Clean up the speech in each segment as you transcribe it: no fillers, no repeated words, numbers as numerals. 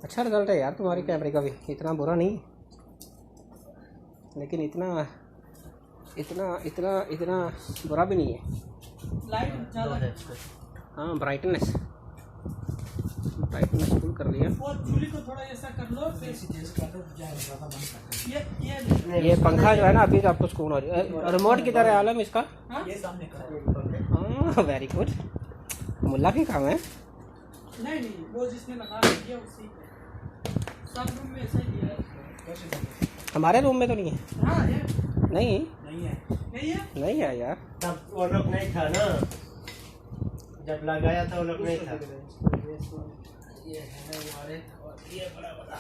अच्छा रिजल्ट है यार तुम्हारे कैमरे का भी, इतना बुरा नहीं, लेकिन इतना इतना इतना इतना बुरा भी नहीं है। लाइट ज़्यादा है। हाँ ब्राइटनेस फुल कर लिया। और चूल्ही को थोड़ा ऐसा कर लो, फिर ये पंखा जो है ना अभी तो आपको सुकून हो जाए। रिमोट किधर है आलम इसका? ये सामने हाँ वेरी गुड, मुल्ला के काम है। नहीं वो जिसने लगा दिया उसी सब रूम में ऐसा ही दिया है। हमारे रूम में तो नहीं है। हाँ है। नहीं नहीं है यार, तब वो लोग नहीं था ना, जब लगाया था वो लोग नहीं था। ये है हमारे, और ये बड़ा बड़ा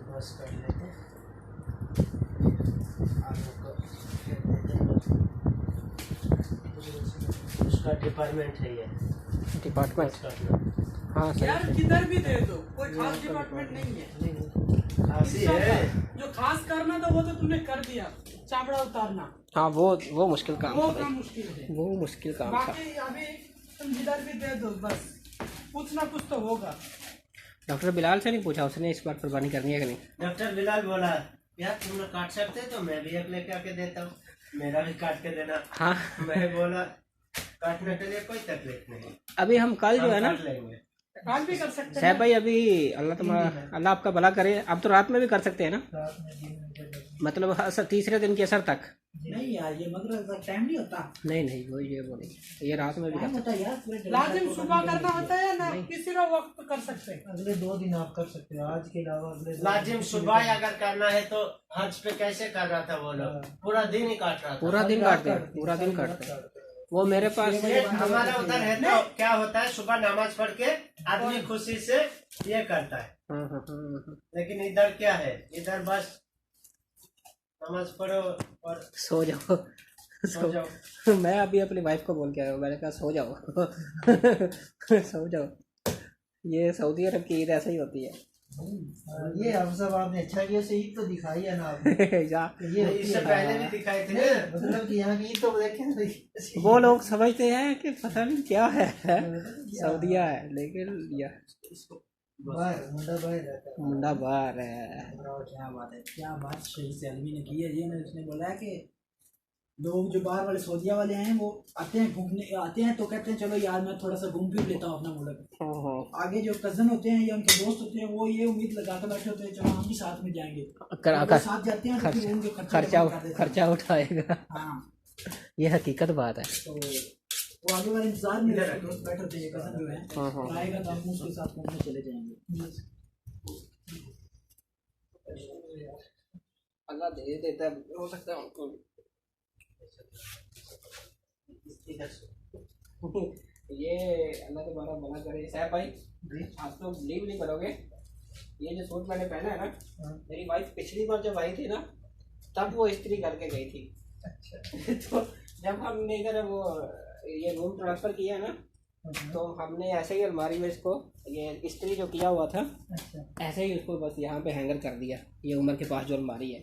बस कर लेते उसका डिपार्टमेंट है ये, डिपार्टमेंट। हाँ सही यार है। किधर भी दे दो, कोई खास डिपार्टमेंट नहीं है। खांसी है। जो खास करना था वो तो तुमने कर दिया, चामड़ा उतारना हाँ वो मुश्किल काम वो था काम भाई, मुश्किल है। वो मुश्किल काम था। बाकी अभी तुम जिधर भी दे दो, बस कुछ ना कुछ तो होगा। डॉक्टर बिलाल से नहीं पूछा उसने इस बार कुर्बानी करनी है कि नहीं? डॉक्टर बिलाल बोला यार तुम लोग काट सकते तो मैं भी एक लेके आके देता हूँ, मेरा भी काट के देना। हाँ मैं बोला काटने के लिए कोई तकलीफ नहीं, अभी हम कल जो है ना काट लेंगे। काम भी कर सकते साहब भाई, अभी अल्लाह आपका भला करे, अब तो रात में भी कर सकते हैं ना, मतलब तीसरे दिन के असर तक। नहीं यार, ये मतलब टाइम नहीं होता। नहीं वो ये बोले ये रात में भी कर सकते यार लाजिम सुबह करना होता है ना, किसी का वक्त कर सकते हैं। अगले 2 दिन आप कर सकते हो, आज के अलावा अगले 2 लाजिम सुबह अगर करना है तो हज पे कैसे कर रहा था वो लोग, पूरा दिन ही काट रहा था। पूरा दिन काटते हैं, पूरा दिन काटते हैं। वो मेरे पास ये हमारा उधर है तो क्या होता है, सुबह नमाज पढ़ के आदमी खुशी से ये करता है। हाँ। लेकिन इधर क्या है, इधर बस नमाज पढ़ो और सो जाओ सो जाओ। मैं अभी अपनी वाइफ को बोल के आया हूँ, मैंने कहा सो जाओ सो जाओ। ये सऊदी अरब की ईद ऐसे ही होती है। ये अब सब आपने अच्छा किया, से ईद तो दिखाई है ना आपने। ये इससे पहले भी दिखाए थे ना, मतलब कि यहाँ की ईद तो देखें। वो लोग समझते हैं कि पता नहीं क्या है सऊदिया है, लेकिन यह बाहर मुंडा बाहर है। क्या बात सही से अलवी ने की है। ये ना उसने बोला है कि लोग जो बाहर वाले सऊदिया वाले हैं वो आते हैं घूमने, आते हैं तो कहते हैं चलो यार मैं थोड़ा सा घूम फिर लेता हूँ अपना मुल्क। आगे जो कजन होते हैं या उनके दोस्त होते हैं वो ये उम्मीद लगा कर बैठे होते हैं चलो हम भी साथ में जाएंगे, तो साथ जाते हैं तो फिर उनके खर्चा उठाएगा। हाँ ये हकीकत बात है। तो वो आगे वाले इंतजार में दोस्त बैठे होते हैं, कजन जो है आएगा तो हम उसके साथ घूमने चले जाएंगे। अल्लाह दे देता है, हो सकता है उनको ये अल्लाह तुम्हारा भला करे। साहब भाई आप तो बिलीव नहीं करोगे, ये जो सूट मैंने पहना है ना, मेरी वाइफ पिछली बार जब आई थी ना तब वो इस्त्री करके गई थी। तो जब हमने इधर वो ये रूम ट्रांसफर किया ना, तो हमने ऐसे ही अलमारी में इसको ये इस्त्री जो किया हुआ था ऐसे ही उसको बस यहाँ पे हैंगर कर दिया, ये उम्र के पास जो अलमारी है।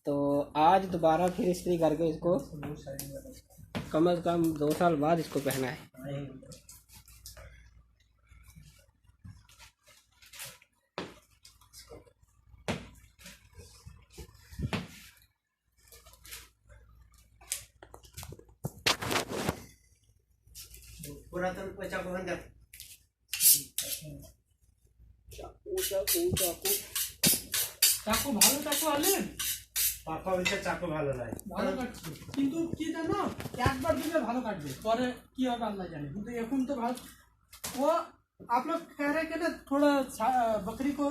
तो आज दोबारा फिर इस्त्री करके इसको कम से कम 2 साल बाद इसको पहना है। पूरा तुम पोछा को बंद চাকু ভালো চাকু আনলেন? পাপা বলছে চাকু ভালো লাগে, ভালো কাটছে কিন্তু কি জানো একবার দিলে ভালো কাটবে, পরে কি হবে আল্লাহ জানে। কিন্তু এখন তো ভালো वो आप लोग कह रहे कि ना थोड़ा बकरी को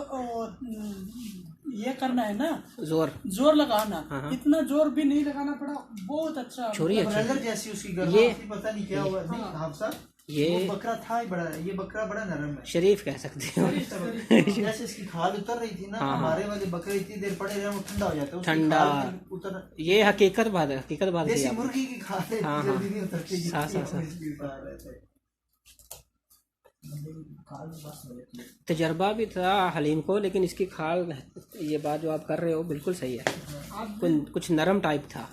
ये करना है ना, जोर लगाना। इतना जोर भी नहीं लगाना पड़ा, बहुत अच्छा छोरी ब्रदर जैसी उसकी गर्दन थी, पता नहीं क्या हुआ। नहीं हाफसा ये बकरा था ही बड़ा, ये बकरा बड़ा नरम है, शरीफ कह सकते हो। जैसे इसकी खाल उतर रही थी ना, हमारे वाले बकरे इतनी देर पड़े रहे वो ठंडा हो जाता है, ठंडा उतर। ये हकीकत बात है, हकीकत बात है। देसी मुर्गी की खाल जल्दी नहीं उतरती। तजर्बा भी था हलीम को, लेकिन इसकी खाल, ये बात जो आप कर रहे हो बिल्कुल सही है, कुछ नरम टाइप था।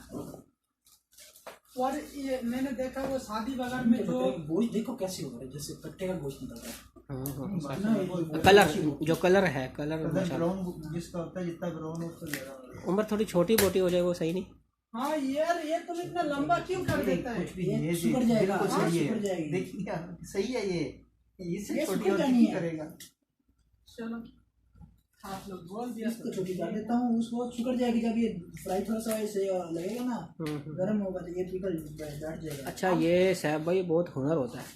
और ये मैंने देखा वो शादी वगैरह में जो गोश्त देखो कैसे हो रहा है, जैसे कट्टे का गोश्त निकल रहा है। कलर जो कलर है कलर ब्राउन जिसका होता है, जितना ब्राउन हो उसको ज्यादा होगा। उम्र थोड़ी छोटी मोटी हो जाए वो सही नहीं। हाँ यार ये तुम इतना लंबा क्यों कर देता है? कुछ भी नहीं, ये सुधर जाएगा, बिल्कुल हाँ, सही सुधर है। जाएगी। देखिए क्या सही है ये इससे ये छोटी सुधर और जानी नहीं है। करेगा। चलो आप लोग बोल दिया इसको छोटी कर देता हूँ, उसको सुधर जाएगी। जब ये फ्राई थोड़ा सा ऐसे लगेगा ना, गर्म होगा तो ये पिकल बैठ जाएगा। अच्छा ये साहब भाई बहुत हुनर होता है।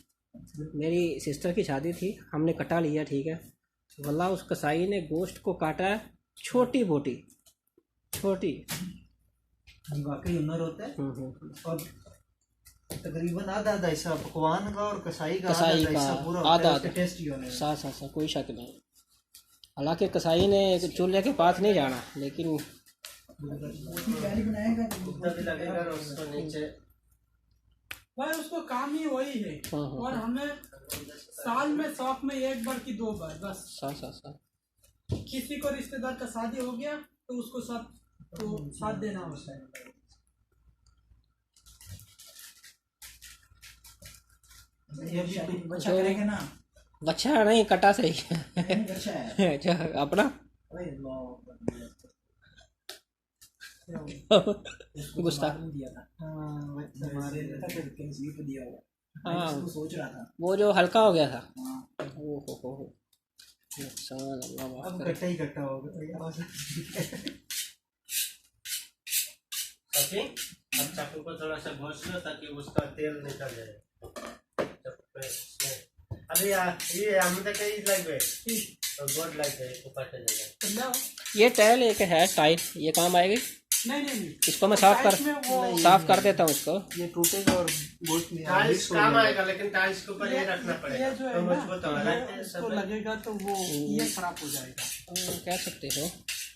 मेरी सिस्टर की शादी थी, हमने कटा लिया ठीक है, वल्लाह उस कसाई ने गोश्त को काटा है छोटी बोटी छोटी। वाकई हुनर होता है। और तकरीबन आधा आधा हिस्सा पकवान का और कसाई का कसाई आधा हिस्सा का पूरा आधा होता है आधा टेस्टी होने में। सा कोई शक नहीं। हालांकि कसाई ने चूल्हे के पास नहीं जाना, लेकिन पहले बनाएगा भी लगेगा और उसको नीचे भाई उसको काम ही वही है। और हमें साल में 100 में 1 बार की 2 बार बस। सा किसी को रिश्तेदार का शादी हो गया तो उसको साथ देना होता है। ये भी बच्चा करेंगे ना, बच्चा नहीं कटा सही बच्चा है। अच्छा अपना अरे गुस्ताख दिया था, हाँ, बच्चा हमारे कहीं पे दिया हुआ। हाँ इसको सोच रहा था। वो जो हल्का हो गया था। हाँ, ओहो नुकसान अल्लाह माफ अब करे। कट्टा ही कट्टा होगा। ओके। अब चाकू को थोड़ा सा घोंस लो ताकि उसका तेल निकल जाए। अभी ये आमदे का ही लगे तो गोड लग गए को काटे जाएगा। तो लाओ। ये टाइल एक है टाइल, ये काम आएगी। नहीं इसको मैं साफ कर देता हूँ इसको। ये टूटेगा और गोश्त में टाइल्स काम आएगा, लेकिन टाइल्स के ऊपर ये रखना पड़ेगा। ये जो है तो ना, मजबूत होगा। ये उसको लगेगा तो वो ये खराब हो जाएगा। कह सकते हो।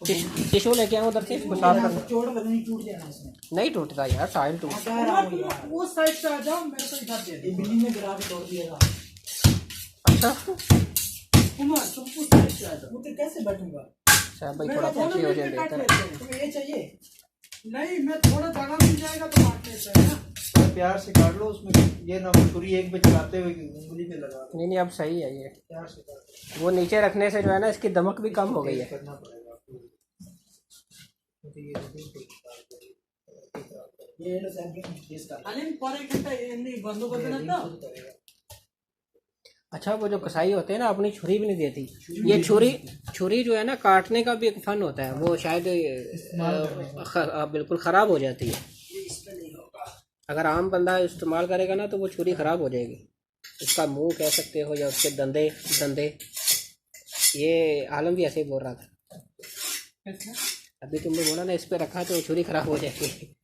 टिश्यू लेके आऊँ उधर से इसको साफ कर। चोट लगनी, टूट जाना इसमें। नहीं टूटता यार, टाइल टूट। तुम वो साइड से आ जाओ, मेरे को इधर दे ये दो। बिल्डिंग में गिरा के तोड़ दिया था। अच्छा उमर तुम उस साइड से आ जाओ। वो तो कैसे बैठूंगा? साहब भाई थोड़ा पीछे हो जाए बेहतर है। तुम्हें ये चाहिए? नहीं, मैं थोड़ा जगह मिल जाएगा तो काट लेते हैं ना। थोड़ा प्यार से काट लो उसमें। ये ना छुरी एक पे चलाते हुए उंगली पे लगा दो। नहीं अब सही है ये। प्यार से काट लो। वो नीचे रखने से जो है ना इसकी दमक भी कम हो गई है। करना पड़ेगा आपको। ये लो सैंपल टेस्ट कर। अलिम पर एक घंटा नहीं बंदो कर देना था। अच्छा वो जो कसाई होते हैं ना अपनी छुरी भी नहीं देती। ये छुरी जो है ना काटने का भी एक फन होता है, वो शायद बिल्कुल ख़राब हो जाती है। अगर आम बंदा इस्तेमाल करेगा ना तो वो छुरी ख़राब हो जाएगी। उसका मुंह कह सकते हो या उसके दंदे। ये आलम भी ऐसे ही बोल रहा था, अभी तुमने बोला ना इस पे रखा तो छुरी ख़राब हो जाएगी।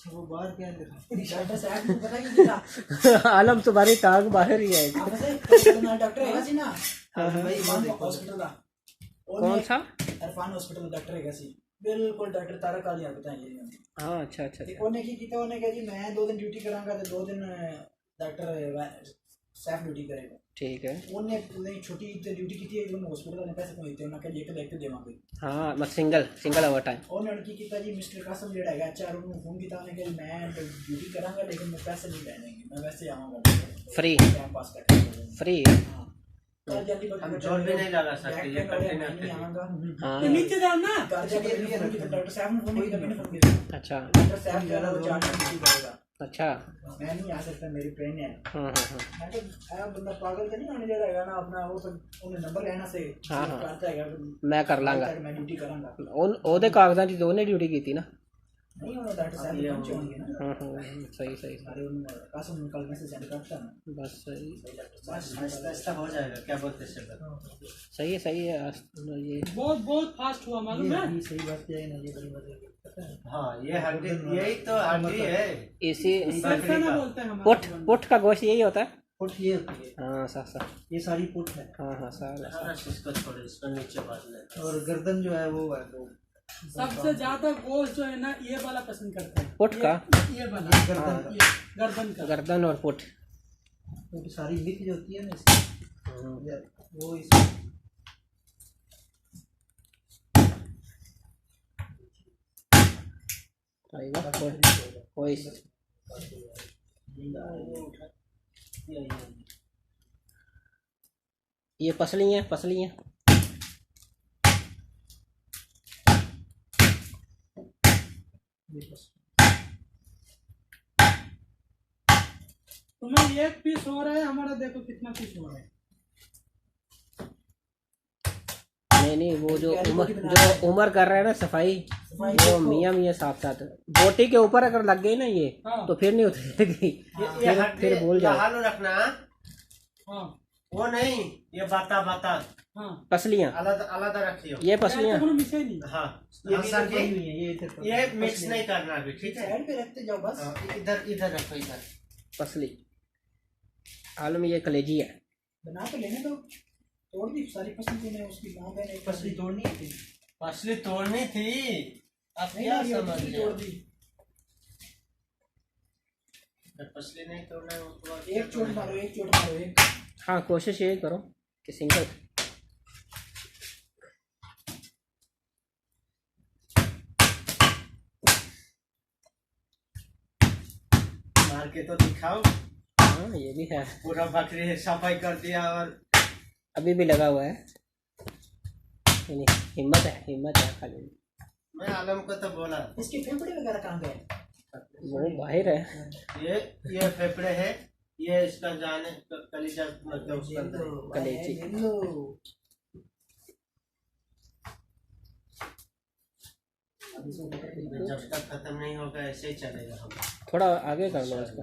वो बाहर क्या है? डॉक्टर साहब को पता ही नहीं था। आलम तुम्हारी टांग बाहर ही आएगी। आप ऐसे डॉक्टर है सी ना? भाई हॉस्पिटल का कौन सा? इरफान हॉस्पिटल डॉक्टर है सी, बिल्कुल डॉक्टर तारक अली आप बताइए। हाँ अच्छा। ਉਹਨੇ ਕੀ ਕੀਤਾ, ਉਹਨੇ ਕਿਹਾ ਜੀ ਮੈਂ 2 ਦਿਨ ਡਿਊਟੀ ਕਰਾਂਗਾ ਤੇ 2 ਦਿਨ ਡਾਕਟਰ ਸੈਫ ਡਿਊਟੀ ਕਰੇਗਾ। ठीक है। ਉਹਨੇ ਨਹੀਂ ਛੁੱਟੀ ਤੇ ਡਿਊਟੀ ਕੀਤੀ ਹੈ, ਉਹਨੂੰ ਹਸਪੀਟਲ ਨੇ ਪੈਸੇ ਕੋਈ ਦਿੱਤੇ, ਉਹਨਾਂ ਕਹਿੰਦੇ ਇੱਕ ਦੇ ਦੇਵਾਂਗੇ। हाँ मैं सिंगल ओवर टाइम। ਉਹਨੇ ਕੀ ਕੀਤਾ ਜੀ, ਮਿਸਟਰ ਕਾਸਮ ਜਿਹੜਾ ਹੈਗਾ ਚਾਰ ਉਹਨੂੰ ਫੋਨ ਕੀਤਾ, ਉਹਨੇ ਕਿਹਾ ਮੈਂ ਡਿਊਟੀ ਕਰਾਂਗਾ ਲੇਕਿਨ ਮੈਂ ਪੈਸੇ ਨਹੀਂ ਲੈਣੇ, मैं वैसे आऊँगा फ्री टाइम पास करके। फ्री। हाँ घर जाके हम जोर भी नहीं लगा सकते, ये कठिन है। नहीं आऊँगा। हाँ तो नीचे जाओ ना। घर जाके डॉक्टर साहब ने फोन किया, मैंने फोन किया अच्छा डॉक्टर साहब जो है ना वो 4 दिन ड्यूटी करेगा, अच्छा। मैं नहीं आ सकता, मेरी ट्रेन है। हाँ मैं तो बंदा पागल तो नहीं होने जा रहा है ना अपना, वो तो उन्हें नंबर लेना से हाँ, हाँ। करता है मैं कर लांगा। मैं ड्यूटी करूंगा। ਉਹਦੇ ਕਾਗਜ਼ਾਂ 'ਚ ਦੋਨੇ ਡਿਊਟੀ ਕੀਤੀ ਨਾ। नहीं होना डॉक्टर साहब ने पहुंचे होंगे ना। सही अरे उन्होंने कासम निकल मैसेज सेंड करता ना। बस सही आहिस्ता हो जाएगा, क्या बोलते हैं सही है ये बहुत फास्ट हुआ मालूम है। ये सही बात है ना, ये बड़ी बात है, पता है। हाँ ये हड्डी, यही तो हड्डी है। इसी सरसना बोलते हैं हमारे पुट का गोश्त यही होता है। पुट ये होती है, हाँ सही। ये सारी पुट है। हाँ सारा इसको छोड़ो, इसको नीचे बांध ले। और गर्दन जो है वो है वो सबसे ज्यादा गोश्त जो है ना ये वाला पसंद करता है। पुट का ये वाला गर्दन ये गर्दन का। गर्दन और पुट। वो सारी लिख जो होती है ना इसकी, वो इस आएगा कोई ये पसली हैं तुम्हें एक पीस हो रहा है, हमारा देखो कितना पीस हो रहा है। नहीं वो जो उमर कर रहे हैं ना सफाई, वो मियाँ साथ बोटी के ऊपर अगर लग गई ना ये तो फिर नहीं उतरेगी, फिर भूल जाओ। हालो रखना हाँ वो नहीं, ये बाता हाँ पसलियाँ अलग रखियो। ये पसलियाँ मिसे नहीं। हाँ ये हाँ, भी सर रखी जी, हुई है, ये इधर ये मिक्स नहीं करना अभी, ठीक है। साइड पे रखते जाओ बस। हाँ, इधर रखो इधर। पसली आलम ये कलेजी है। बना के लेने दो, तोड़ दी सारी पसली तूने, उसकी माँ बहन एक पसली तोड़नी है थी। मछली तोड़नी थी, अब नहीं क्या ये समझ पसली लिया? तोड़ दी। मछली नहीं तोड़ना है उसको। एक चोट मारो एक। हाँ कोशिश ये करो कि सिंगल। मार के तो दिखाओ। हाँ ये भी है, पूरा बकरी सफाई कर दिया और अभी भी लगा हुआ है। नहीं, हिम्मत है खाली। मैं आलम को तो बोला इसके फेफड़े वगैरह कहाँ गए? वो बाहर है। ये फेफड़े है, ये इसका जाने कलीजा मतलब उसका अंदर। कलेजी। ले लो। जब तक खत्म नहीं होगा ऐसे ही चलेगा हम। थोड़ा आगे कर लो इसका।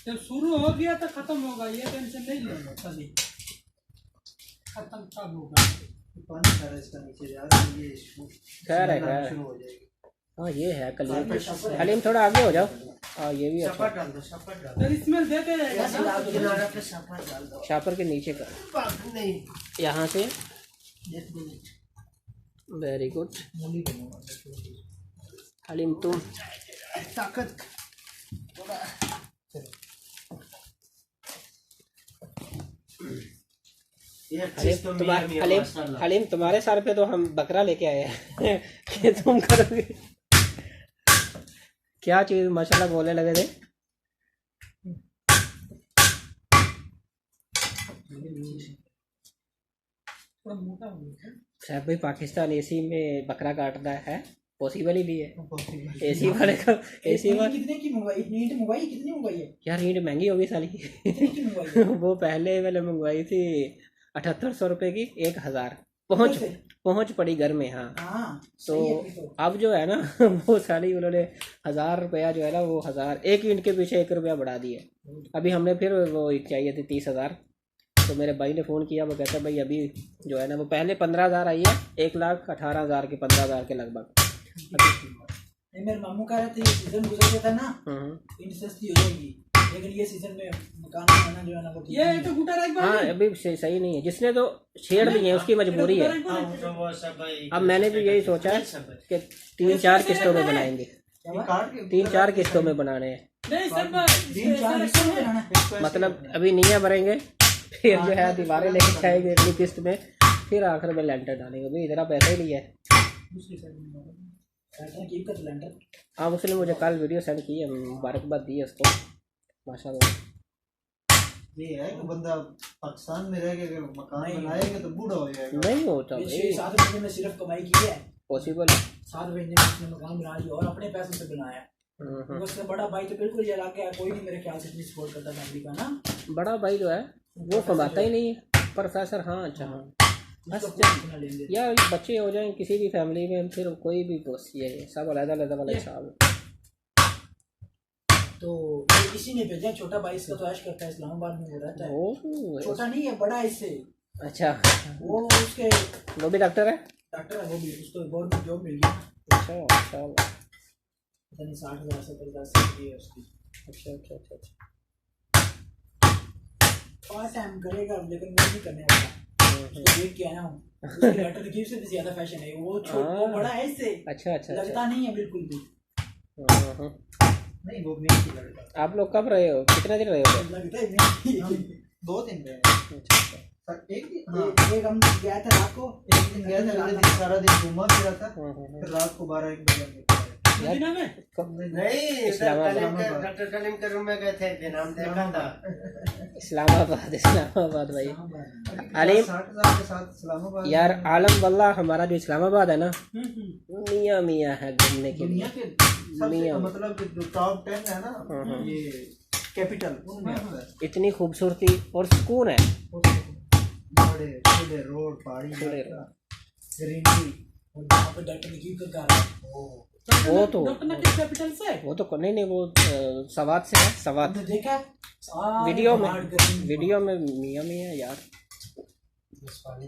जब शुरू हो गया तो खत्म होगा, ये टेंशन नहीं लेना कभी। खत्म कब होगा? पानी सारा इसका नीचे जा रहा है, ये खैर है शुरू हो जाएगी। हाँ ये है कलेजी। हलीम थोड़ा आगे हो जाओ। हाँ ये भी अच्छा। शपथ डाल दो, शपथ डाल फिर स्मेल देते रहेगा ऐसे ना। डाल दो। किनारा पे शपथ डाल दो। शापर के नीचे का, नहीं यहाँ से। एक मिनट। वेरी गुड मूली बनाओ। हलीम तुम। ताकत ये चीज तो मियां मियां माशाल्लाह। हलीम तुम्हारे सर पे तो हम बकरा लेके आए हैं कि तुम करोगे। क्या चीज माशाल्लाह बोलने लगे थे। थोड़ा मोटा हो गया। साहब भाई पाकिस्तान एसी में बकरा काटता है, पॉसिबल ही नहीं है। एसी वाले को एसी वाले कितने की मंगवाई? ईंट मंगवाई कितनी मंगवाई है? यार ईंट महंगी होगी साली। कितनी की मंगवाई है? वो पहले मैंने मंगवाई थी 7800 रुपए की 1000। पहुंच पड़ी घर में। हाँ हाँ तो सही है फिर तो। अब जो है ना वो साली उन्होंने 1000 रुपया जो है ना वो 1000 एक ईंट के पीछे 1 रुपया बढ़ा दिए। अभी हमने फिर वो एक चाहिए थी 30,000। तो मेरे भाई ने फ़ोन किया, वो कहता भाई अभी जो है ना वो पहले 15,000 आई है, 1,18,000 के 15,000 के लगभग। नहीं मेरे मामू कह रहे थे ये सीजन गुजर गया था ना, ईंट सस्ती हो जाएगी, लेकिन ये सीजन में मकान बनाना जो है ना वो ठीक ये नहीं तो गुटा राइट हाँ अभी सही नहीं है, जिसने तो छेड़ लिए उसकी मजबूरी है। हाँ, तो वो सब भाई अब मैंने भी यही सोचा है सब है। कि 3-4 किस्तों में बनाएंगे, है। क्या बात? 3-4 किस्तों में बनाने हैं। नहीं सब तीन चार हिस्सों में बनाना है। मतलब अभी नींव भरेंगे, फिर जो है दीवारें लेके जाएंगे अगली किस्त में, फिर आखिर में लेंटर डालेंगे। भाई इतना पैसा ही नहीं है। दूसरी साइड में बनाना। कहते हैं कीप का सिलेंडर। हाँ उसने मुझे कल वीडियो सेंड की है, मुबारकबाद दी है उसको माशाल्लाह। ये है कि बंदा पाकिस्तान में रह के अगर मकान बनाएगा तो बूढ़ा हो जाएगा। नहीं होता ये भाई, 7 महीने में सिर्फ कमाई की है, पॉसिबल। 7 महीने में उसने मकान बना लिया और अपने पैसों से बनाया। उसका बड़ा भाई तो बिल्कुल ये इलाके का कोई नहीं मेरे ख्याल से इतनी सपोर्ट करता फैमिली का ना। बड़ा भाई जो है वो कमाता ही नहीं है। प्रोफेसर हाँ अच्छा हाँ बस उसका लेन देन। या बच्चे हो जाएं किसी भी फैमिली में, फिर कोई भी बस ये है, सब अलग-अलग वाला हिसाब। तो ये किसी ने भेजा, छोटा भाई इसका तो ऐश करता है, इस्लामाबाद में वो रहता है। ओह छोटा नहीं है, बड़ा है इससे। अच्छा, वो उसके वो भी डॉक्टर है। डॉक्टर है, वो भी उसको गवर्नमेंट जॉब मिल गई। अच्छा माशाल्लाह। पता नहीं 60,000 से 50,000 है उसकी। अच्छा अच्छा अच्छा अच्छा। पार्ट टाइम करेगा लेकिन वो नहीं करने वाला। उसको देख के आया हूँ, उसकी लेटर की से भी ज्यादा फैशन है। वो वो बड़ा है इससे, अच्छा अच्छा अच्छा। लगता नहीं है बिल्कुल भी। हाँ। नहीं वो मेरे की लड़का आप लोग कब रहे हो, कितने दिन रहे हो? लगता है नहीं। 2 दिन रहे। अच्छा अच्छा। एक दिन एक हम गया था रात को, एक दिन गया था, अगले दिन सारा दिन घूमा फिरा था, फिर रात को 12-1 बजे हम निकले। मदीना में नहीं, डॉक्टर कलीम के रूम में गए थे एक दिन, हम देखा था। इस्लामाबाद इस्लामाबाद भाई आलिम 60,000 के साथ इस्लामाबाद यार आलम वल्लाह हमारा जो इस्लामाबाद है ना मियाँ मियाँ है घूमने के लिए। सबसे मतलब कि जो टॉप 10 है ना ये कैपिटल उनमें आता है। इतनी खूबसूरती और सुकून है। बड़े खुले रोड, पहाड़ी इलाका, ग्रीनरी, और वहाँ पे डॉक्टर नकीब का घर है। वो तो डॉक्टर नकीब कैपिटल से वो तो नहीं वो सवात से है। सवात आपने देखा है? सारे वीडियो पहाड़ गर्मी में मियाँ मियाँ यार। बस पानी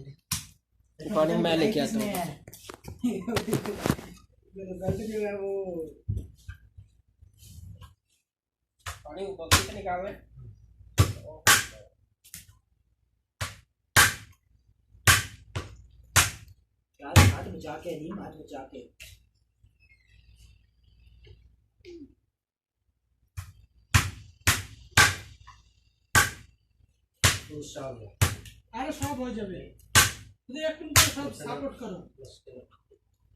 पानी मैं लेके आता हूँ। मेरा दर्द जो है वो पानी ऊपर से निकाल रहे हाथ बचा के नहीं, हाथ बचा के अरे सब हो जावे एक तुमको सब सपोर्ट करो।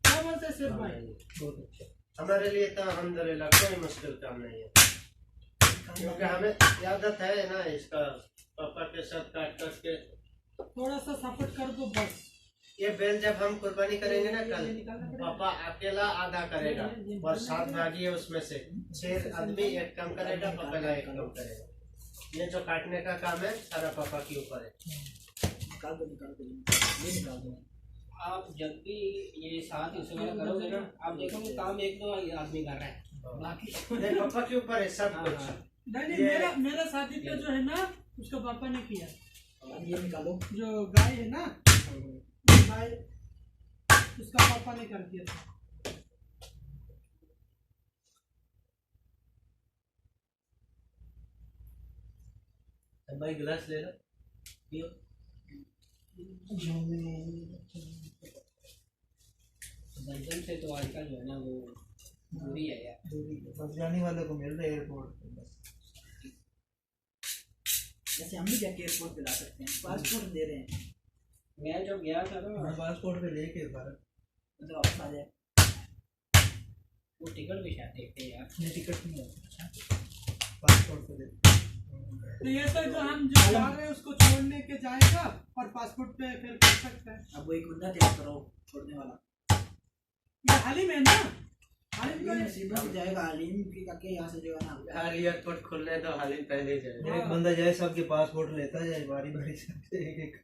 क्या बोलते हैं शेर भाई? हमारे लिए तो अल्हम्दुलिल्लाह कोई मुश्किल काम नहीं है, क्योंकि हमें आदत है ना इसका, पापा के साथ काट काट के। थोड़ा सा सपोर्ट कर दो बस। ये बैल जब हम कुर्बानी करेंगे ना कल, पापा अकेला आधा करेगा और 7 भागी है उसमें से 6 आदमी एक काम करेगा, पापा का एक काम करेगा। ये जो काटने का काम है सारा पापा के ऊपर है। निकाल दो ये निकाल दो। आप जब भी ये साथ इसमें करोगे ना आप देखोगे काम 1-2 आदमी कर रहा है बाकी नहीं, पापा के ऊपर है सब कुछ। नहीं मेरा शादी का जो है ना उसका पापा ने किया। ये निकालो। जो गाय है ना गाय उसका पापा ने कर दिया था। भाई गिलास ले लो, पियो। बंधन से तो आजकल जो है ना वो दूरी है यार। बस जाने वालों को मिल रहा है एयरपोर्ट पे बस। जैसे हम भी जाके एयरपोर्ट पे ला सकते हैं, पासपोर्ट दे रहे हैं। मैं जब गया था ना पासपोर्ट पे लेके भारत मतलब वापस आ जाए। वो टिकट भी शायद देखते हैं यार। में टिकट नहीं होता, पासपोर्ट पे लेके। तो ये तो जो हम जो जा रहे हैं उसको छोड़ने के जाएगा और पासपोर्ट पे फिर कर सकते हैं। अब वो एक बंदा तैयार करो छोड़ने वाला। ये हालिम है ना, हालिम ये नसीबत से जाएगा, हालिम की काके यहाँ से जो है ना यार एयरपोर्ट खुलने तो हाल ही पहले जाए। एक बंदा जाए सबके पासपोर्ट लेता जाए बारी बारी से एक एक।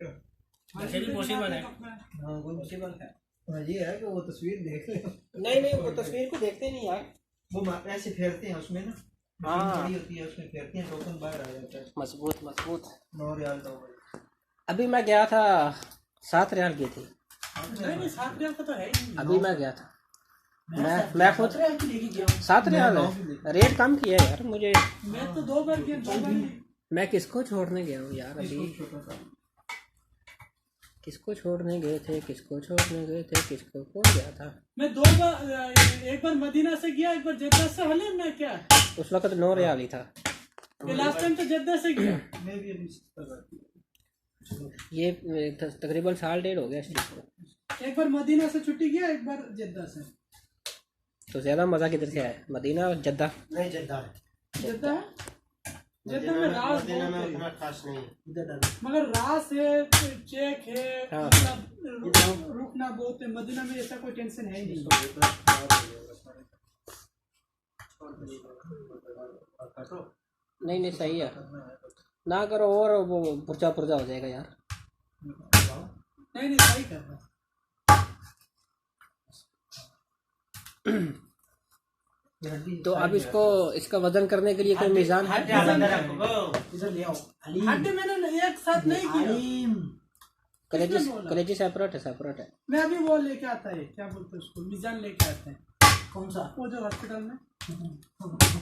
वैसे भी पॉसिबल है। हाँ वो पॉसिबल है। हाँ, ये है कि वो तस्वीर देख ले। नहीं वो तस्वीर को देखते नहीं यार। वो ऐसे फेरते हैं उसमें ना, हाँ। बड़ी होती है उसमें फेरते हैं, टोकन बाहर आ जाता है। मजबूत 9 रियाल का वो। अभी मैं गया था 7 रियाल की थी। नहीं 7 रियाल का तो है ही नहीं। अभी मैं गया था मैं खुद 7 रियाल है रेट कम किया है यार मुझे। मैं तो 2 बार गया, 2 बार नहीं। मैं किसको छोड़ने गया हूँ यार अभी। किसको छोड़ने गए थे किसको कौन गया था। मैं 2 बार, एक बार मदीना से गया, एक बार जद्दा से। हालिम में क्या उस वक्त 9 रियाल ही था। ये लास्ट टाइम तो जद्दा से गया। मैं भी अभी ये तकरीबन 1.5 हो गया इस चीज़ को। एक बार मदीना से छुट्टी गया, एक बार जद्दा से। तो ज़्यादा मज़ा किधर से आया, मदीना और जद्दा? नहीं जद्दा है, जद्दा है, जद्दा में रास मदीना में बहुत उतना है, खास नहीं है। इधर डाल। मगर रास है, चेक है, हाँ। मतलब रुकना बहुत है। मदीना में ऐसा कोई टेंशन है ही नहीं। नहीं सही है ना करो और वो पुर्जा हो जाएगा यार। नहीं सही कर रहा। तो अब इसका वजन करने के लिए कोई मीज़ान है? इधर ले आओ। हालिम हड्डी मैंने एक साथ नहीं किया। हालिम कलेजी सेपरेट है। मैं अभी वो लेके आता है, क्या बोलते हैं उसको, मीजान लेके आते हैं। कौन सा? वो जो हॉस्पिटल में।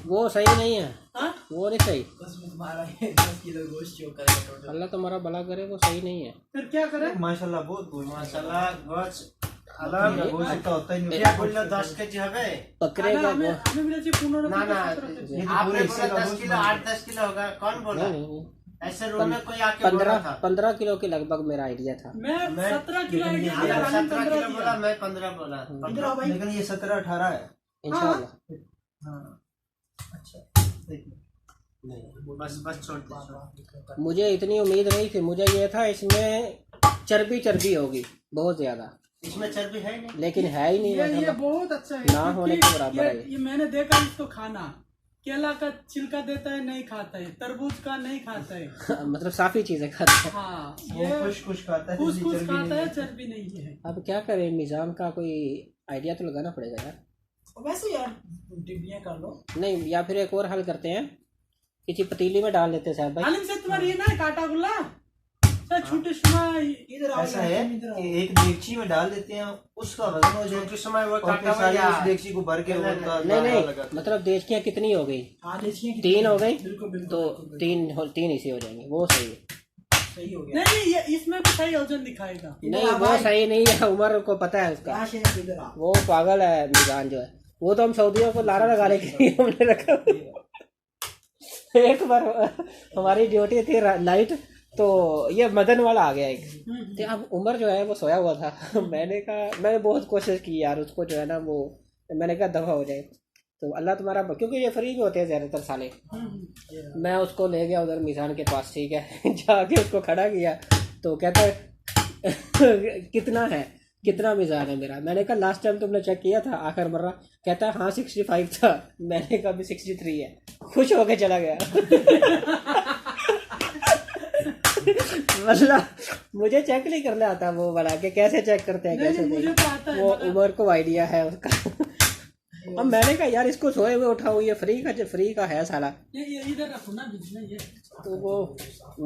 वो सही नहीं है। हाँ? वो नहीं सही। बस में तुम्हारा 10 किलो गोश्त चो करेगा टोटल। अल्लाह तुम्हारा भला करे, वो सही नहीं है। फिर क्या करें? माशाल्लाह बहुत गोश्त, माशाल्लाह गोश्त अलग गोश्त इतना होता ही नहीं। क्या बोल 10 केजी हवे बकरे का हमें मिला चाहिए 15 ना ना, ये तो आपने पूरे बोला 10 किलो 8-10 किलो होगा, कौन बोला? नहीं ऐसे रूम में कोई आके बोला था 15 किलो के लगभग मेरा आइडिया था। मैं 17 किलो है कि 17 किलो बोला, मैं 15 बोला। इधर आओ भाई। लेकिन ये 17-18 है। इंशाल्लाह। हाँ अच्छा देखिए बस छोड़ दे। मुझे इतनी उम्मीद नहीं थी, मुझे ये था इसमें चर्बी होगी बहुत ज्यादा, इसमें चर्बी है नहीं। लेकिन है ही नहीं। ये मतलब बहुत अच्छा है ना होने क्योंकि के बराबर है। ये मैंने देखा इसको खाना, केला का छिलका देता है नहीं खाता है, तरबूज का नहीं खाता है। मतलब साफी चीजें खाते हैं। हाँ वो ये कुछ खाता है, कुछ जल्दी चर्बी खाता नहीं है, है। चर्बी नहीं है। अब क्या करें, मिजान का कोई आइडिया तो लगाना पड़ेगा यार। वैसे यार डिब्बियां कर लो। नहीं, या फिर एक और हल करते हैं, किसी पतीली में डाल लेते हैं साहब भाई। आलिम से तुम्हारी ये ना काटा गुल्ला सर छोटे समय इधर आओ ऐसा यार, है तुम इधर आओ। कि एक देगची में डाल देते हैं, उसका वजन हो जाए, छोटे समय वो और फिर काटा सारी हुआ उस देगची को भर के नहीं, उनका नहीं दाना नहीं, लगाते हैं। मतलब देशकियाँ कितनी हो गई? हाँ देखिए कि 3 हो गई, बिल्कुल बिल्कुल तो बिल्कुल, 3 इसी हो जाएंगे, वो सही है। सही हो गया। नहीं ये इसमें भी सही वजन दिखाएगा। नहीं वो सही नहीं है, उमर को पता है उसका, यहाँ से इधर आओ। वो पागल है मिजान जो है। वो तो हम सऊदियों को लारा लगाने के लिए हमने रखा। एक बार हमारी ड्यूटी थी नाइट, तो ये मदन वाला आ गया एक, तो अब उमर जो है वो सोया हुआ था। मैंने बहुत कोशिश की यार उसको जो है ना, वो मैंने कहा दफा हो जाए, तो अल्लाह तुम्हारा, क्योंकि ये फ्री में होते हैं ज़्यादातर साले। मैं उसको ले गया उधर मिजान के पास, ठीक है। जाके उसको खड़ा किया तो कहता है कितना मिजान है मेरा। मैंने कहा लास्ट टाइम तुमने चेक किया था आखिर मर्रा? कहता है हाँ 65 था। मैंने कहा अभी 63 है। खुश होके चला गया। मतलब मुझे चेक नहीं करना आता वो वाला कि कैसे चेक करते हैं, नहीं, कैसे मुझे नहीं। तो आता है वो मगर- उमर को आइडिया है उसका। अब मैंने कहा यार इसको सोए हुए उठाऊं, ये फ्री का है साला। ये इधर रखो ना बीच में ये। तो वो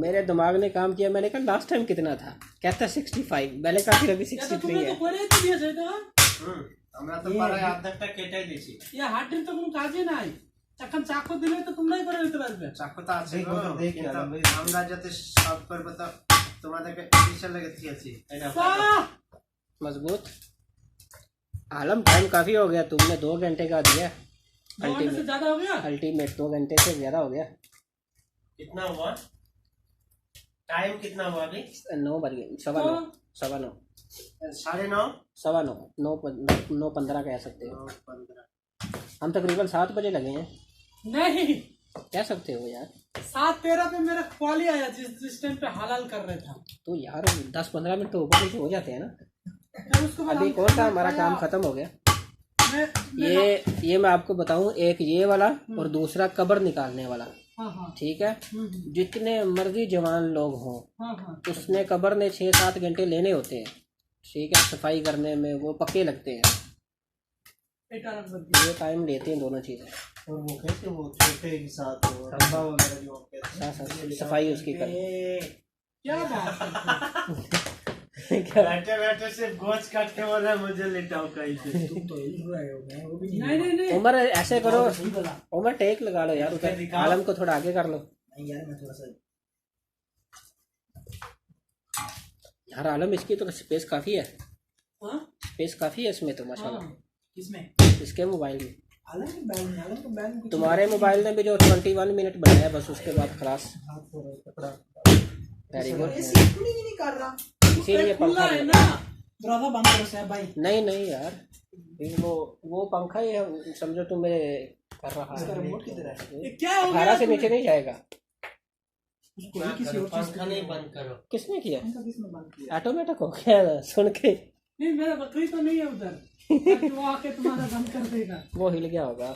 मेरे दिमाग ने काम किया। मैंने कहा लास्ट टाइम कितना था? कहता 65। मैंने कहा फिर अभी या तो 63 तुम्हें तो है। कोरे तो दिया जाएगा। আমরা তো পাড়ায় আর্ধেকটা কেটে দিয়েছি। ये हार्ट तो কোনো কাজে নাই। এখন চাকু দিলে তো তোমরাই করে দিতে পারবে। চাকু তো আছে দেখো, গো, দেখি কিন্তু আলম ভাই। আমরা যাতে সব করবো তো তোমাদেরকে বিশাল লেগে দিয়েছি। वाह! मजबूत। आलम टाइम काफी हो गया, तुमने 2 घंटे का दिया। 2 घंटे से ज्यादा हो गया। अल्टीमेट 2 घंटे से ज्यादा हो गया। कितना हुआ? टाइम कितना हुआ अभी? 9 बज गए, 9:15, 9:15, 9:30। 9:15, 9:15 कह सकते हो। 9:15। हम तकरीबन 7 बजे लगे हैं। नहीं कह सकते हो यार। 7:13 पे मेरा कॉल ही आया जिस टाइम पे हलाल कर रहे था। तो यार 10-15 मिनट तो ऊपर नीचे हो जाते हैं ना। फिर उसके बाद अभी हम कौन सा हमारा काम खत्म हो गया। मैं ये मैं आपको बताऊं, एक ये वाला और दूसरा कब्र निकालने वाला, हाँ हाँ ठीक है। जितने मर्जी जवान लोग हों, हाँ हाँ उसने कब्र ने 6-7 घंटे लेने होते हैं, ठीक है। सफाई करने में वो पक्के लगते हैं, 18 बजे। ये टाइम लेते हैं दोनों चीज़ें। और वो कहते हैं वो छोटे के साथ वो रंबा वगैरह जो हम कहते हैं, साथ सफाई उसकी कर। क्या बात है। बैठे बैठे सिर्फ गोश्त काट के बोला मुझे लिटाओ कहीं पे। तुम तो हिल रहे हो, मैं वो भी नहीं नहीं नहीं नहीं उमर ऐसे करो, सही बोला। उमर टेक लगा लो यार उधर, आलम को थोड़ा आगे कर लो नहीं यार मैं थोड़ा सा यार। आलम इसकी तो स्पेस काफ़ी है, हाँ स्पेस काफ़ी है इसमें तो माशाल्लाह। हाँ। किसमें इसके मोबाइल में, आलम के बैग में, आलम के बैग में कुछ तुम्हारे मोबाइल ने भी जो 21 मिनट बनाया बस, उसके बाद खलास। हाथ को कपड़ा वेरी गुड। ऐसी खुली ही नहीं कर रहा। इसीलिए खुला पंखा है ना। दरवाजा बंद करो साहब भाई। नहीं यार, फिर वो पंखा ही है, समझो तुम्हें कर रहा इसका है। रिमोट किधर है? ये क्या हो 18 गया से नीचे नहीं जाएगा। उसको भी किसी और चीज पंखा नहीं बंद करो। किसने किया? पंखा किसने बंद किया? ऑटोमेटिक हो गया सुन के। नहीं मेरा बकरी तो नहीं है उधर ताकि वो आके तुम्हारा बंद कर देगा। वो हिल गया होगा।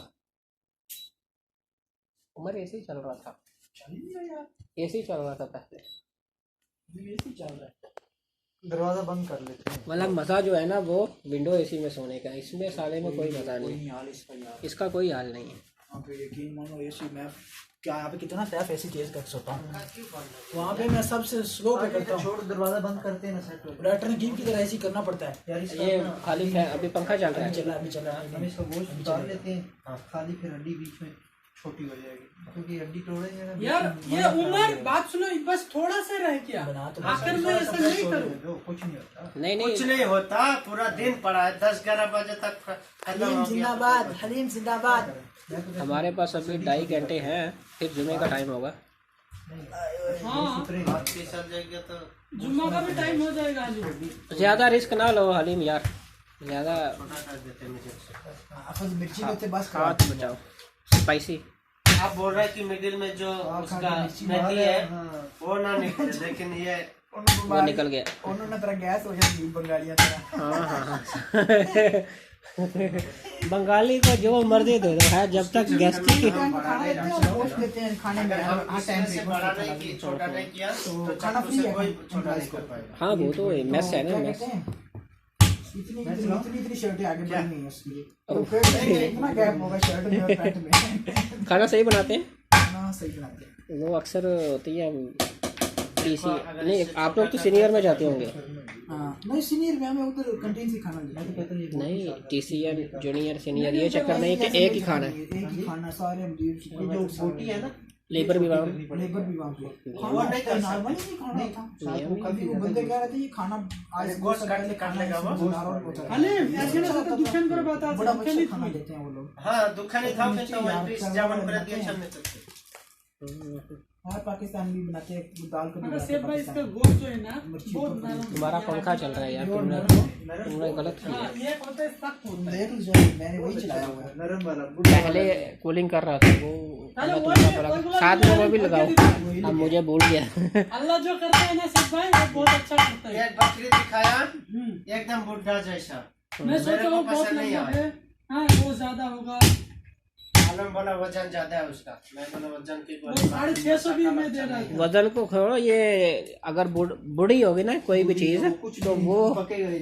उमर ऐसे ही चल रहा था, चल ही नहीं रहा यार, ऐसे ही चल रहा था पहले। ये ऐसे ही चल रहा है। दरवाजा बंद कर लेते हैं। मतलब मज़ा जो है ना वो विंडो एसी में सोने का, इसमें साले में कोई मज़ा कोई नहीं, नहीं हाल इसका यार। इसका कोई हाल नहीं है। यहाँ पे यकीन मानो एसी मैं क्या यहाँ पे कितना टैफ ऐसी तेज कर सकता हूँ। वहाँ पे मैं सबसे स्लो पे करता हूँ। छोड़ दरवाजा बंद करते हैं ना सेट। ऑपरेटर ने गेम की तरह ऐसी करना पड़ता है। यार इसका ये ना- खाली है, अभी पंखा चल रहा अभी है। चला अभी चला हम इसका गोश्त उतार लेते हैं, हाँ, खाली फिर हड्डी बीच में छोटी हो जाएगी, क्योंकि हड्डी तोड़ेंगे ना बीच यार में ये मना कर उमर देगा। बात सुनो, बस थोड़ा सा रह गया। बना तो आखिर में ऐसा नहीं करो। जो कुछ नहीं होता। नहीं कुछ नहीं, नहीं होता, पूरा दिन पड़ा है, 10-11 बजे तक खत्म हलीम हो गया। जिंदाबाद, हलीम जिंदाबाद। हमारे पास अभी 2.5 घंटे हैं, फिर जुमे का टाइम होगा। हाँ आप चल जाएगा तो जुम्मा का भी टाइम हो जाएगा अली। ज्यादा रिस्क ना लो हलीम यार, ज्यादा छोटा कर देते हैं मुझे से। आपस मिर्ची में बस हाथ बचाओ। स्पाइसी आप बोल रहे हैं कि मिडिल में जो उसका मेथी है वो ना निकले, लेकिन ये वो निकल गया। उन्होंने तरह गैस हो जाती बंगालियां तरह। हाँ हाँ हाँ। बंगाली को जो मर्जी दे दो है, जब तक गैस्ट्रिक खाना देते हैं और गोश्त देते हैं खाने में हर टाइम से पे बड़ा नहीं की छोटा नहीं किया तो खाना फ्री है कोई छोटा नहीं कर पाएगा। हाँ वो तो मेस है ना, क्या मेस। कहते हैं, इतनी शर्टें आगे बढ़ गई हैं उसकी, तो फिर इतना गैप होगा शर्ट में और पैंट में। खाना सही बनाते हैं खाना सही बनाते हैं। वो, अक्सर होती है टीसी नहीं, आप लोग तो सीनियर में जाते होंगे। हाँ नहीं सीनियर में हमें उधर कैंटीन से खाना लेते नहीं TCN जूनियर सीनियर ये चक्कर नहीं कि एक ही खाना है। एक ही खाना सारे हम जो बोटी है ना लेबर भी वहाँ लेबर भी वहाँ पे खाना नहीं था, नॉर्मल ही खाना था। कभी वो बंदे कह रहे थे ये खाना आज गोश्त काट लेगा वो। अली ऐसे ना तो दुकान पर बता बड़ा सकते अच्छा नहीं खाना देते हैं वो लोग। हाँ दुखा नहीं था फिर तो वही पीस जावन कर दिया चलने तक। हाँ पाकिस्तान भी बनाते हैं वो दाल को भी मगर बनाते सेब हैं भाई इसका पाकिस्तान। गोश्त जो है ना बहुत नरम। तुम्हारा पंखा चल रहा है यार, तुमने गलत किया। हाँ ये होता है सख्त होता है। देख लो मैंने वही चलाया हुआ है। नरम वाला पहले कूलिंग कर रहा था वो, अरे मैं तुमको बोला साथ में वो भी लगाओ, अब मुझे भूल गया। अल्लाह जो करता है ना सेब भाई वो बहुत अच्छा करता है। एक बकरी दिखाया एकदम बुढ़ा जैसा, मैं सोचा मेरे वो को बहुत पसंद नहीं लंबा आया। है। हाँ वो ज्यादा होगा, आलम बोला वजन ज्यादा है उसका, मैं बोला वजन की वो 650 भी मैं दे रहा था। वजन को छोड़ो, ये अगर बूढ़ी होगी ना कोई भी चीज तो वो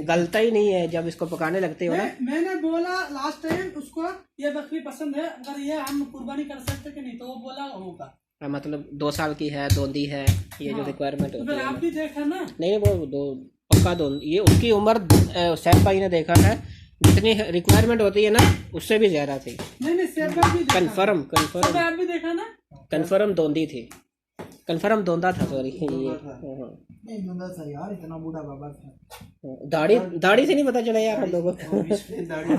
गलता ही नहीं है जब इसको पकाने लगते हो ना। मैंने बोला लास्ट टाइम उसको ये बकरी पसंद है, अगर ये हम कुर्बानी कर सकते कि नहीं, तो वो बोला होगा। मतलब 2 साल की है, दोंदी है, ये जो रिक्वायरमेंट तो होती फिर है आप भी देखा ना। नहीं वो दो पक्का दोंदी, ये उसकी उम्र सैफ भाई ने देखा है जितनी रिक्वायरमेंट होती है ना उससे भी ज्यादा थी। नहीं सेब भाई भी देखा। कंफर्म सेब भाई आप भी देखा ना। कंफर्म दोंदी थी, कंफर्म दोंदा था, सॉरी ये नहीं दूंगा था यार, इतना बूढ़ा बाबा था। दाढ़ी से नहीं पता चला यार हम लोगों को।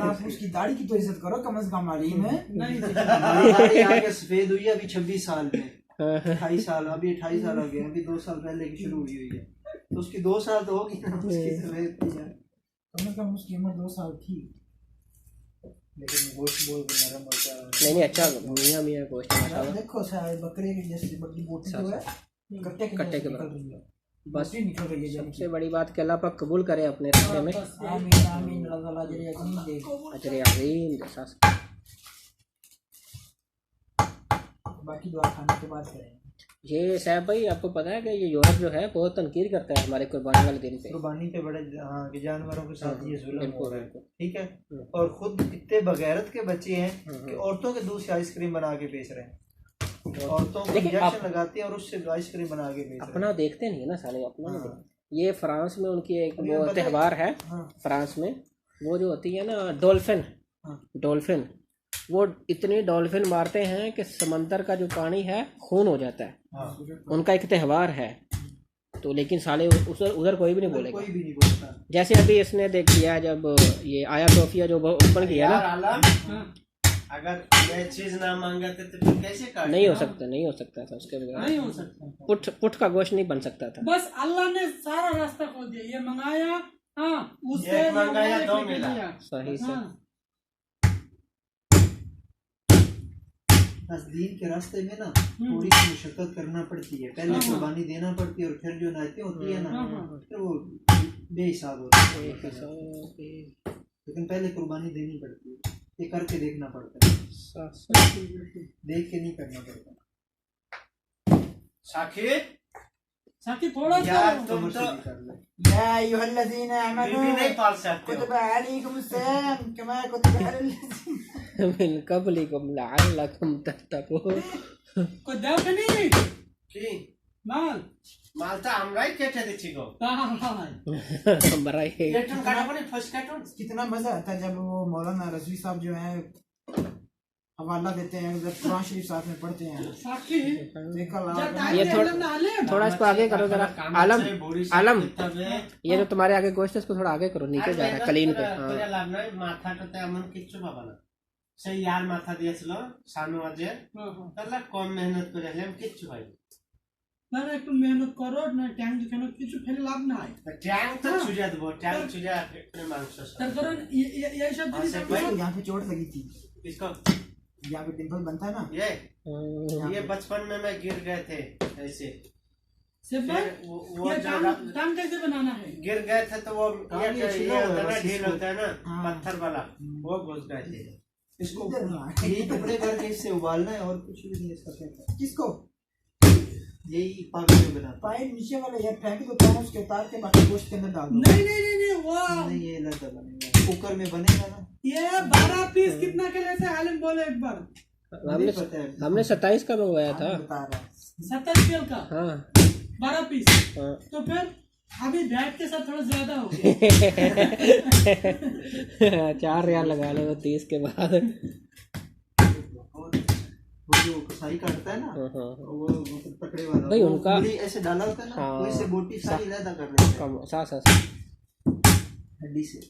आप उसकी दाढ़ी की तो इज्जत करो कम से कम मालूम है। नहीं दाढ़ी आगे सफेद हुई है अभी 26 साल में, 28 साल, अभी 28 साल हो गए, अभी 2 साल पहले की शुरू हुई है, तो उसकी 2 साल तो होगी ना उसकी सफेद थी यार। कम से कम उसकी उम्र 2 साल थी। लेकिन गोश्त बहुत नरम होता है। नहीं अच्छा मियाँ गोश्त माशाल्लाह। देखो शायद बकरे की जैसे बकरी बोटी जो है कट्टे के कट्टे के निकल रही है, बस बोटी निकल रही है जब सबसे बड़ी बात कि अल्लाह पाक कबूल करे अपने रास्ते में। आमीन आमीन अल्लाह अजर अजीम दे। अजर अजीम जैसा। बाकी दुआ खाने के बाद करेंगे। ये साहब भाई आपको पता है कि ये यूरोप जो है बहुत तनकीर करता है हमारे कुर्बानी वाले दिन पे। कुर्बानी के बड़े हाँ कि जानवरों के साथ ये जुल्म हो बिल्कुल रहा है, बिल्कुल। ठीक है। और खुद इतने बगैरत के बच्चे हैं कि औरतों के दूध से आइसक्रीम बना के बेच रहे हैं, औरतों को लेकिन इंजेक्शन लगाते हैं और उससे आइसक्रीम बना के बेच रहे अपना देखते नहीं है ना साले, अपना नहीं हाँ। देखते। ये फ्रांस में उनकी एक अभी वो पता है- त्यौहार है हाँ। फ्रांस में, वो जो होती है ना डॉल्फिन, हाँ। डॉल्फिन वो इतनी डॉल्फिन मारते हैं कि समंदर का जो पानी है खून हो जाता है। हाँ। उनका एक त्यौहार है तो, लेकिन साले उधर कोई भी नहीं बोलेगा। कोई भी नहीं बोलता। जैसे अभी इसने देख लिया जब ये आया ट्रॉफिया जो ओपन किया यार ना, आलम अगर ये चीज ना मांगते तो फिर कैसे काट नहीं हो सकता था उसके बगैर। नहीं हो सकता। पुट का गोश्त नहीं बन सकता था। बस अल्लाह ने सारा रास्ता खोल दिया, ये मंगाया हाँ उससे एक मंगाया, ये 2 लेके मिला। लिया। सही से हाँ। बस दीन के रास्ते में ना थोड़ी सी मुशक्कत करना पड़ती है, पहले कुर्बानी देना पड़ती है और फिर जो नाते होती है ना फिर वो बेहिसाब होती है। लेकिन पहले कुर्बानी देनी पड़ती है, ये करके देखना पड़ता है, देख के नहीं करना पड़ता। साकी थोड़ा सा यार तुम तो कर ले। या अय्युहल्लज़ीना आमनू बीवी नहीं पाल सकते हो। कुतिबा अलैकुमुस्सियाम कमा कुतिबा अलल मिन क़ब्लिकुम लअल्लकुम तत्तक़ून। कोई देव के नहीं কি माल মালটা আমরাই কেটে দিচ্ছি গো। हमारा ये কেটুন কাটাবো নি ফস কাটুন। कितना मजा आता है जब वो मौलाना रजवी साहब जो है हवाला देते हैं, उधर कुरान शरीफ साथ में पढ़ते हैं। साकी देखा ये थोड़ा इसको आगे करो जरा। आलम आलम ये जो तुम्हारे आगे गोश्त है इसको थोड़ा आगे करो, नीचे जा रहा है कलीन पे। করে লাভ নাই, মাথাটাতে এমন কিচ্ছু পাবা না। সেই ইয়ার মাথা দিয়েছিল শানু আজে, তাহলে কম মেহনত করে হলে কিচ্ছু হয়নি। না না একটু মেহনত করো না ট্যাঙ্ক যেখানে কিছু ফেলে লাভ নাই ট্যাঙ্ক তো ছুঁড়ে দেবো ট্যাঙ্ক ছুঁড়ে একটু মাংস তার কারণ এই সব জিনিস यहाँ पे चोट लगी थी, इसको यहाँ पे डिम्पल बनता है ना। ये बचपन में मैं गिर गए थे ऐसे से फिर वो ये जो टांग कैसे बनाना है? गिर गए थे तो वो ये ये छिला हुआ है, होता है ना बस ढील इसको- होता है ना हाँ। पत्थर वाला वो घुस गए थे इसको यही टुकड़े करके इससे उबालना है और कुछ भी नहीं इसका करना है। किसको? यही पानी में बनाता पाइप नीचे वाला यार फेंक दो, पैन उसके उतार के बाकी गोश्त के अंदर डाल दो। नहीं वो है। नहीं ये अलग बनेगा, कुकर में बनेगा ना। ये 12 पीस कितना के लेते हैं हालिम बोले एक बार। हमने नहीं पता है। हमने 27 का मंगवाया था। बता रहा है। 70 रुपये का हाँ 12 पीस। हाँ। तो फिर अभी वैट के साथ थोड़ा ज्यादा हो गया। 4 रियाल लगा लो 30 के बाद। और वो जो कसाई काटता है ना, हाँ, हाँ। वो तकड़े वाला भाई वो उनका- पूरी ऐसे डाला होता है ना, हाँ। तो इससे बोटी सारी अलग कर देते हैं कम सास हड्डी से।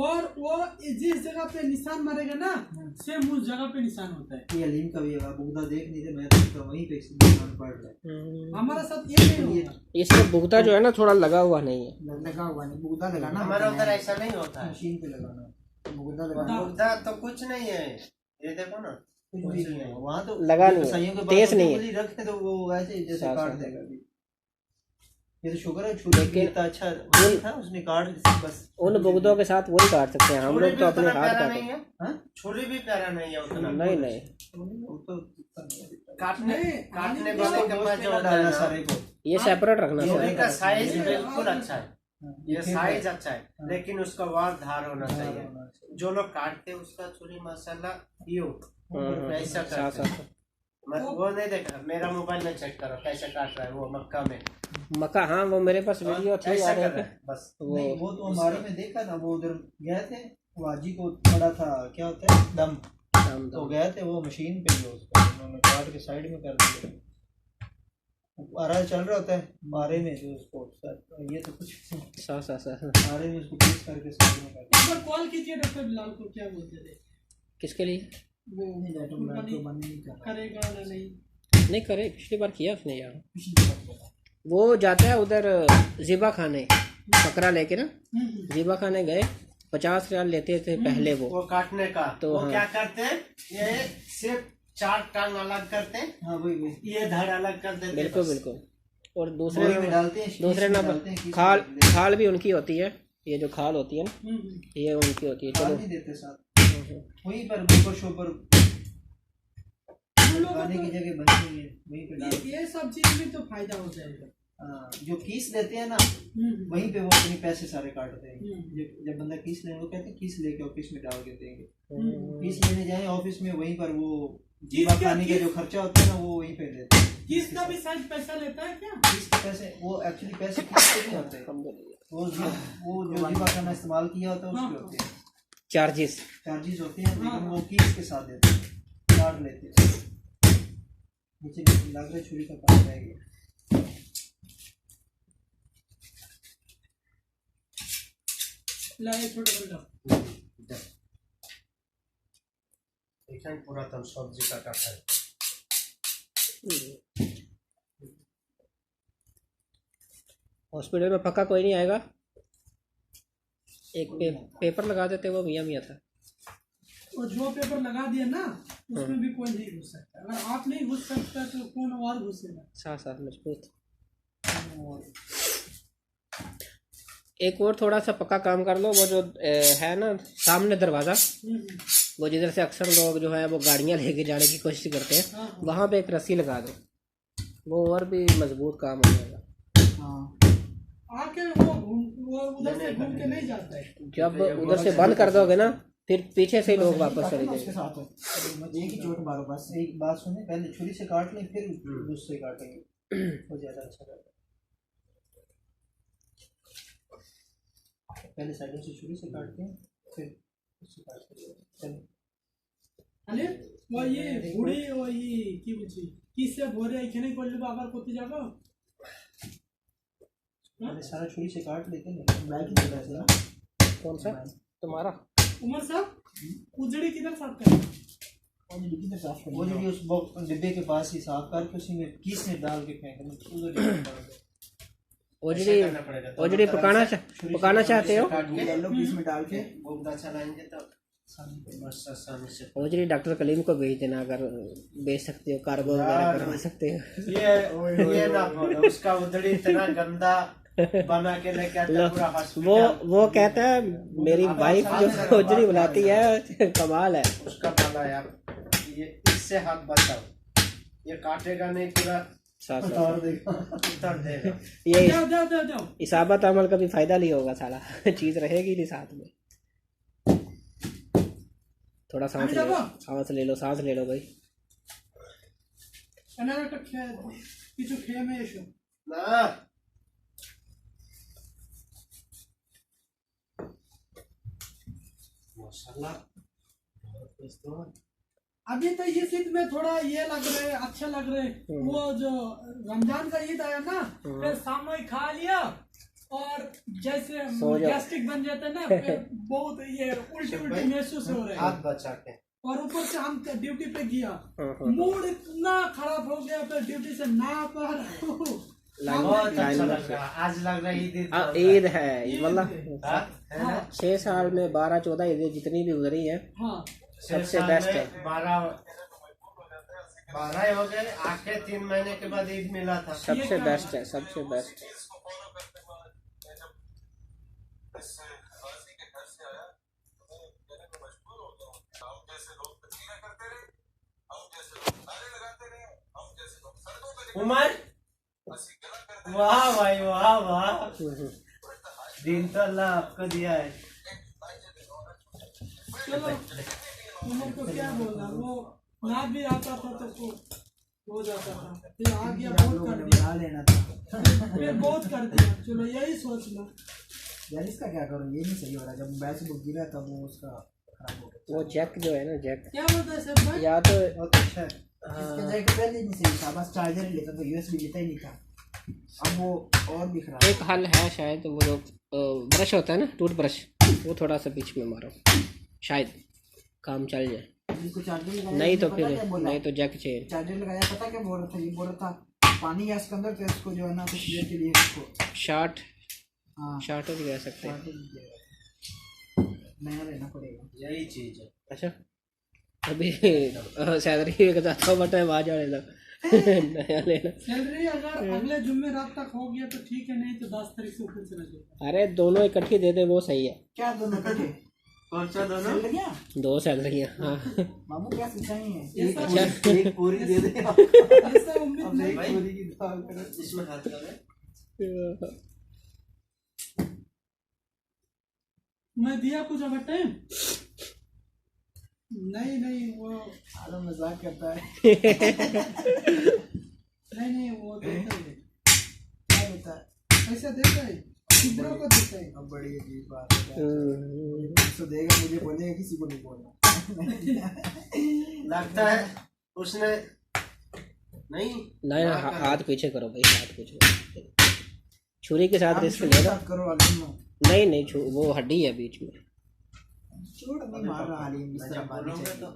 और वो जिस जगह पे निशान मारेगा ना सेम उस जगह पे निशान होता है। ये अलीम का भी है, बुगदा देख नहीं थे, मैं तो वहीं पे निशान पड़ रहा है। हमारा साथ ये नहीं होगा। इसमें बुगदा जो है ना थोड़ा लगा हुआ नहीं है। लगा हुआ नहीं, बुगदा लगाना हमारा उधर ऐसा नहीं होता है मशीन पे लगाना है। बुगदा लगाना। मुद्दा तो कुछ नहीं है ये देखो ना कुछ भी नहीं है वहाँ तो लगा नहीं है, कसाइयों के पास तेज तो नहीं है। उंगली रखे तो वो वैसे ही जैसे साफ काट साफ। देगा अभी। ये तो शुगर है, छुरी लेकिन- कितना अच्छा वही था, उसने काट दी बस। उन बुगदों के साथ वही काट सकते हैं, हम छुरी लोग भी तो अपने उतना हाथ प्यारा काटे। नहीं है हाँ? छुरी भी प्यारा नहीं है उतना नहीं नहीं वो तो काटने नहीं, काटने आलू वाले का के पास गोश्त जो में होता है डाला ना, सारे को। ये सेपरेट रखना छुरी चाहिए। का साइज ये बिल्कुल अच्छा है ये ठीक साइज है। अच्छा है लेकिन उसका वार धार होना चाहिए होना चाहिए। जो लोग काटते हैं उसका छुरी मसाला यो ऐसा साथ करते हैं। साथ वो नहीं देखा मेरा मोबाइल में चेक करो कैसे काट रहा है वो मक्का में मक्का। हाँ वो मेरे पास वीडियो थी ऐसा यार कर एक। रहा है बस नहीं वो तो हमारे में देखा ना, वो उधर गए थे, वो हाजी को पड़ा था क्या होता है दम, तो गए थे वो मशीन पे जो उसको उन्होंने काट के साइड में कर दिया। आरा चल रहा होता है मारे में जो उसको ये तो कुछ साथ साथ साथ। मारे में उसको पीस करके साइड में कर दिया। एक बार कॉल कीजिए डॉक्टर बिलाल को, क्या बोलते थे किसके लिए? वो नहीं जाए तो बना तो बंद नहीं कर रहा। करेगा ना नहीं। नहीं करे, पिछली बार किया उसने यार। पिछली बार बोला। वो जाता है उधर ज़िबा खाने, बकरा लेके ना ज़िबा खाने गए, 50 रियाल लेते थे पहले वो। काटने का तो वो हाँ। क्या करते हैं ये सिर्फ 4 टांग अलग करते हैं हाँ वही वही ये धड़ अलग कर देते हैं बिल्कुल बस। बिल्कुल। और वही दूसरे में डालते हैं, शीश दूसरे में नंबर डालते हैं, किसी खाल में डालते खाल भी उनकी होती है, ये जो खाल होती है ना ये उनकी होती है। हैं। खाल चलो नहीं देते साथ, वहीं पर गोबर शोबर लगाने की जगह बनी हुई है, वहीं पे डाल ये सब चीज में तो फायदा हो जाएगा। हाँ, जो कीस लेते हैं ना वहीं पे वो अपने पैसे सारे काटते हैं। जब बंदा कीस लेने वो कहते हैं कीस लेके ऑफिस में डाल के देंगे, कीस लेने जाए ऑफिस में वहीं पर वो जीवा क्या- खाने का जो खर्चा होता है ना वो वहीं पे देते हैं। किसका भी साइज पैसा लेता है क्या? कीस के पैसे वो एक्चुअली पैसे कीस के नहीं होते, वो जो जीवा खाना इस्तेमाल किया होता है उसके होते हैं, चार्जेस। चार्जेस होते हैं, लेकिन वो कीस के साथ देते हैं, काट लेते हैं। नीचे लग रहा है छुरी का काम रह गया। ला ये छोटा छोटा देखिए पूरा तब सब्जी काटा है हॉस्पिटल में पक्का कोई नहीं आएगा, एक पेपर लगा देते वो मियाँ मियाँ था। और जो पेपर लगा दिया ना उसमें भी कोई नहीं घुस सकता। अगर आप नहीं घुस सकता तो कौन और घुसेगा? साथ साथ मजबूत। एक और थोड़ा सा पक्का काम कर लो, वो जो है ना सामने दरवाज़ा, वो जिधर से अक्सर लोग जो है वो गाड़ियाँ लेके जाने की कोशिश करते हैं, वहाँ पे एक रस्सी लगा दो, वो और भी मजबूत काम हो जाएगा। आके वो उधर से घूम के नहीं जाता है। जब उधर से बंद कर दोगे ना फिर पीछे से लोग वापस चले उसके जाएंगे। साथ एक ही चोट मारो बस। एक बात सुने, पहले छुरी से काट लें फिर उससे काटेंगे, वो ज्यादा अच्छा रहेगा। पहले साइडों से छुरी से काटते हैं फिर उससे काटते हैं। चलो আরে ওই বুড়ি ওই কি বুঝি কিসে ভরে এখানে করলে আবার করতে যাবো? पहले सारा छुरी से काट लेते हैं, बैग ही देता है ना। कौन सा तुम्हारा? उमर साहब उजड़ी किधर साफ कर? ओजरी किधर साफ करनी वो जो उस डिब्बे के पास ही साफ करके उसी में कीस में डाल के फेंकना उधर ही पड़ेगा। ओजरी करना पड़ेगा। ओजरी पकाना चाहते हो? काट के डालो पीस में डाल के बोगदा चलाएंगे तो बस आसानी से। ओजरी डॉक्टर कलीम को भेज देना, अगर बेच सकते हो, कार्गो वगैरह करवा सकते हो। ये ना बोलो, उसका उधड़ी इतना गंदा बना के लेके आता है पूरा हॉस्पिटल। वो कहता है मेरी वाइफ जो ओजरी बनाती है कमाल है। उसका भला यार, ये इससे हाथ बचाओ, ये काटेगा नहीं पूरा साथ उतार देगा। उतर देगा। ये जाओ इसाबत अमल का भी फायदा नहीं होगा साला चीज रहेगी नहीं साथ में। थोड़ा सांस ले लो, सांस ले लो, सांस ले लो भाई। কিছু খেয়ে মেয়ে এসো। ना माशाल्लाह बहुत कुछ तो अभी तो इस ईद में थोड़ा ये लग रहे अच्छा लग रहे। वो जो रमजान का ईद आया ना, फिर शाम में खा लिया और जैसे सो जाओ। गैस्ट्रिक बन जाता है ना, फिर बहुत ये उल्टी उल्टी महसूस हो रहे हाथ हैं। बचा के और ऊपर से हम ड्यूटी पे गया, मूड इतना खराब हो गया, फिर ड्यूटी से ना पर बहुत अच्छा लग रहा। आज लग रहा है ईद है मतलब हाँ 6 साल में 12-14 ईदें जितनी भी गुजरी है हाँ सबसे बेस्ट है। 12 हो गए, आखिर 3 महीने के बाद ईद मिला था। सबसे बेस्ट है, सबसे बेस्ट। उमर वाह भाई वाह वाह, दिन तो अल्लाह आपको दिया है। चलो उमर को क्या बोलना, वो ना भी आता था तो हो जाता था, फिर आ गया बहुत कर दिया, बना लेना था। फिर बहुत कर दिया। चलो यही सोच लो। यार इसका क्या करूँ, ये नहीं सही हो रहा। जब मोबाइल से बुक गिरा तब वो उसका खराब हो गया। वो जैक जो है ना, जैक क्या बोलते हैं सब भाई? या तो बहुत अच्छा है। इसके जगह पहले नहीं सही था, बस चार्जर ही लेता था, यूएसबी लेता ही नहीं था। अब वो और भी खराब। एक हल है शायद, वो जो ब्रश होता है ना, टूथ ब्रश, वो थोड़ा सा बीच में मारो, शायद काम चल जाए। इसको चार्जर लगाया, नहीं तो पता फिर क्या बोला? नहीं तो जैक चेंज। चार्जर लगाया, पता क्या बोल रहा था? ये बोल रहा था पानी है इसके अंदर, तो इसको जो है ना कुछ देर के लिए इसको शार्ट हाँ शार्ट भी कह सकते हैं। नया लेना पड़ेगा। यही चीज है। अच्छा अभी सैलरी का जाता बट है वहाँ जाने लग नया लेना। सैलरी अगर अगले जुम्मे रात तक हो गया तो ठीक है, नहीं तो 10 तारीख से ऊपर चला जाएगा। अरे दोनों इकट्ठी दे दे वो सही है। क्या दोनों इकट्ठे? कौन सा दोनों? चल गया 2 सैलरियाँ। हाँ मामू क्या सिंचाई है? एक पूरी दे दे। ऐसा उम्मीद अब नहीं। एक पूरी की दाल करो। इसमें हाथ लगे। मैं दिया कुछ अगर टाइम नहीं वो आलम मजाक करता है। नहीं वो देता है, क्या देता है? ऐसा देता है, किधरों को देता है। अब बड़ी अजीब बात है। तो देगा, मुझे बोलेगा, किसी को नहीं बोलना। लगता है उसने नहीं नहीं हाथ पीछे करो भाई, हाथ पीछे करो। छुरी के साथ रिस्क ले लो। करो आलिम, नहीं वो हड्डी है बीच में। चोट नहीं मार रहा आलिम, इस तरह मारनी चाहिए।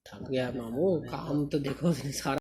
थक गया मामू, काम तो देखो सारा।